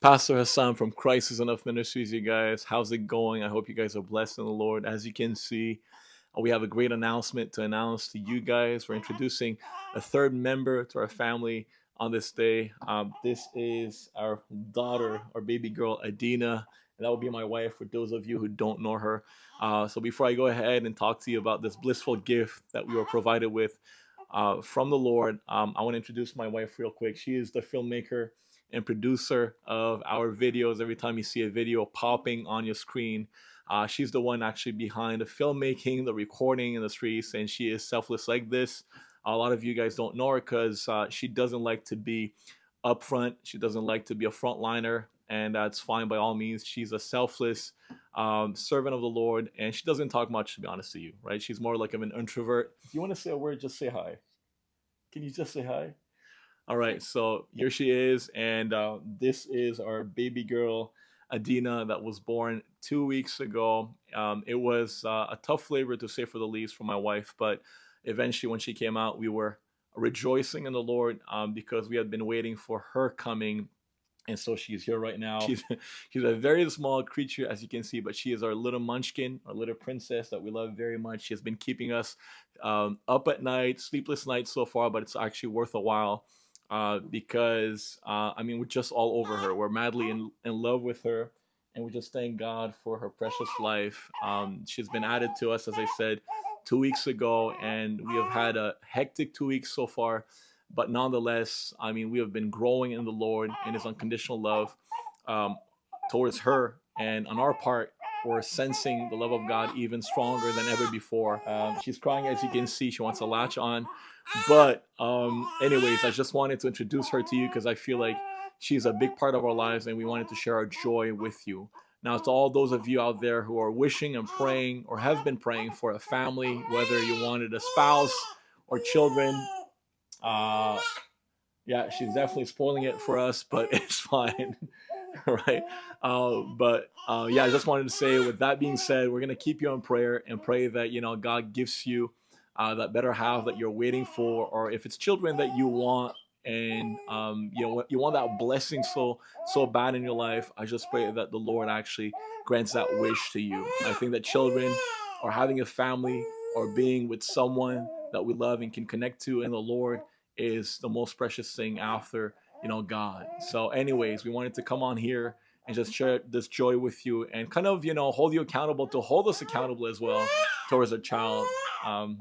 Pastor Hassan from christisenough Ministries, you guys. How's it going? I hope you guys are blessed in the Lord. As you can see, we have a great announcement to announce to you guys. We're introducing a third member to our family on this day. This is our daughter, our baby girl, Adena, and that will be my wife for those of you who don't know her. So before I go ahead and talk to you about this blissful gift that we were provided with from the Lord, I want to introduce my wife real quick. She is the filmmaker and producer of our videos. Every time you see a video popping on your screen, she's the one actually behind the filmmaking, the recording in the streets, and she is selfless like this. A lot of you guys don't know her because she doesn't like to be upfront. She doesn't like to be a frontliner, and that's fine by all means. She's a selfless servant of the Lord, and she doesn't talk much, to be honest to you, right? She's more like of an introvert. If you want to say a word, just say hi. Can you just say hi? All right, so here she is, and this is our baby girl, Adena, that was born 2 weeks ago. It was a tough labor, to say for the least, for my wife, but eventually, when she came out, we were rejoicing in the Lord because we had been waiting for her coming. And so she's here right now. She's a very small creature, as you can see, but she is our little munchkin, our little princess that we love very much. She has been keeping us up at night, sleepless nights so far, but it's actually worth a while because I mean, we're just all over her. We're madly in love with her, and we just thank God for her precious life. She's been added to us, as I said, 2 weeks ago, and we have had a hectic 2 weeks so far. But nonetheless, I mean, we have been growing in the Lord in His unconditional love um, towards her, and on our part, we're sensing the love of God even stronger than ever before. She's crying, as you can see. She wants to latch on. But, anyways, I just wanted to introduce her to you because I feel like she's a big part of our lives and we wanted to share our joy with you. Now, to all those of you out there who are wishing and praying or have been praying for a family, whether you wanted a spouse or children, uh, yeah, she's definitely spoiling it for us, but it's fine. Right? But yeah, I just wanted to say, with that being said, we're going to keep you in prayer and pray that, God gives you that better half that you're waiting for, or if it's children that you want, and you want that blessing so bad in your life. I just pray that the Lord actually grants that wish to you. I think that children, or having a family, or being with someone that we love and can connect to in the Lord, is the most precious thing after God. So anyways, we wanted to come on here and just share this joy with you, and kind of hold you accountable, to hold us accountable as well towards a child, um,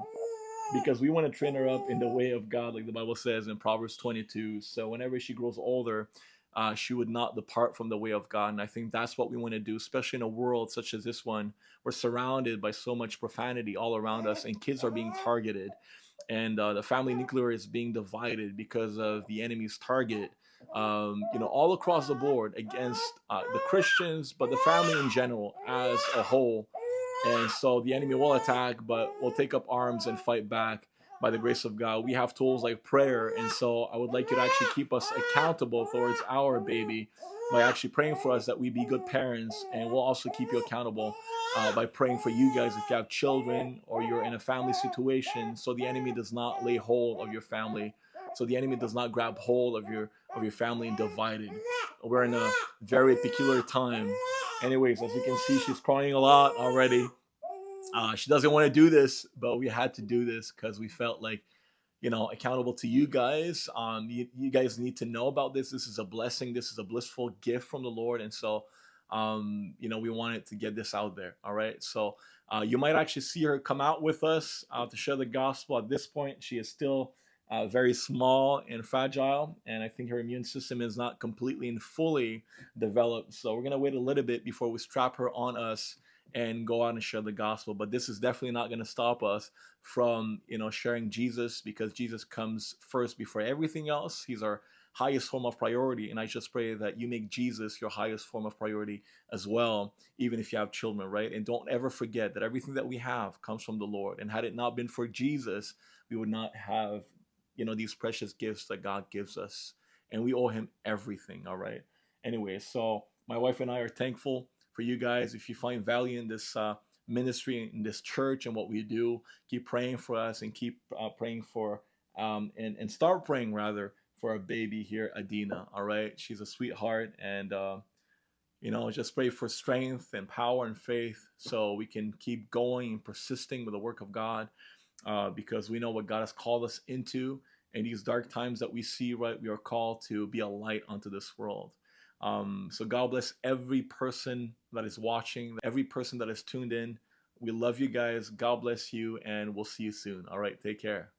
because we want to train her up in the way of God, like the Bible says in Proverbs 22. So whenever she grows older, she would not depart from the way of God. And I think that's what we want to do, especially in a world such as this one. We're surrounded by so much profanity all around us, and kids are being targeted, and the family nuclear is being divided because of the enemy's target. All across the board against the Christians, but the family in general as a whole. And so the enemy will attack, but we'll take up arms and fight back by the grace of God. We have tools like prayer. And so I would like you to actually keep us accountable towards our baby by actually praying for us that we be good parents. And we'll also keep you accountable by praying for you guys if you have children or you're in a family situation, so the enemy does not lay hold of your family. So the enemy does not grab hold of your family and divide it. We're in a very peculiar time. Anyways, as you can see, she's crying a lot already. She doesn't want to do this, but we had to do this because we felt like, accountable to you guys. You guys need to know about this. This is a blessing. This is a blissful gift from the Lord. And so, we wanted to get this out there. All right. So you might actually see her come out with us to share the gospel. At this point, she is still very small and fragile. And I think her immune system is not completely and fully developed. So we're going to wait a little bit before we strap her on us and go out and share the gospel. But this is definitely not going to stop us from sharing Jesus, because Jesus comes first before everything else. He's our highest form of priority, and I just pray that you make Jesus your highest form of priority as well, even if you have children, right? And don't ever forget that everything that we have comes from the Lord, and had it not been for Jesus, we would not have these precious gifts that God gives us, and we owe Him everything. All right. Anyway, so my wife and I are thankful for you guys. If you find value in this ministry, in this church, and what we do, keep praying for us, and keep praying for and start praying rather for our baby here, Adena. All right, she's a sweetheart, and just pray for strength and power and faith so we can keep going and persisting with the work of God, because we know what God has called us into. In these dark times that we see, right, we are called to be a light unto this world. So God bless every person that is watching, every person that is tuned in. We love you guys. God bless you, and we'll see you soon. All right, take care.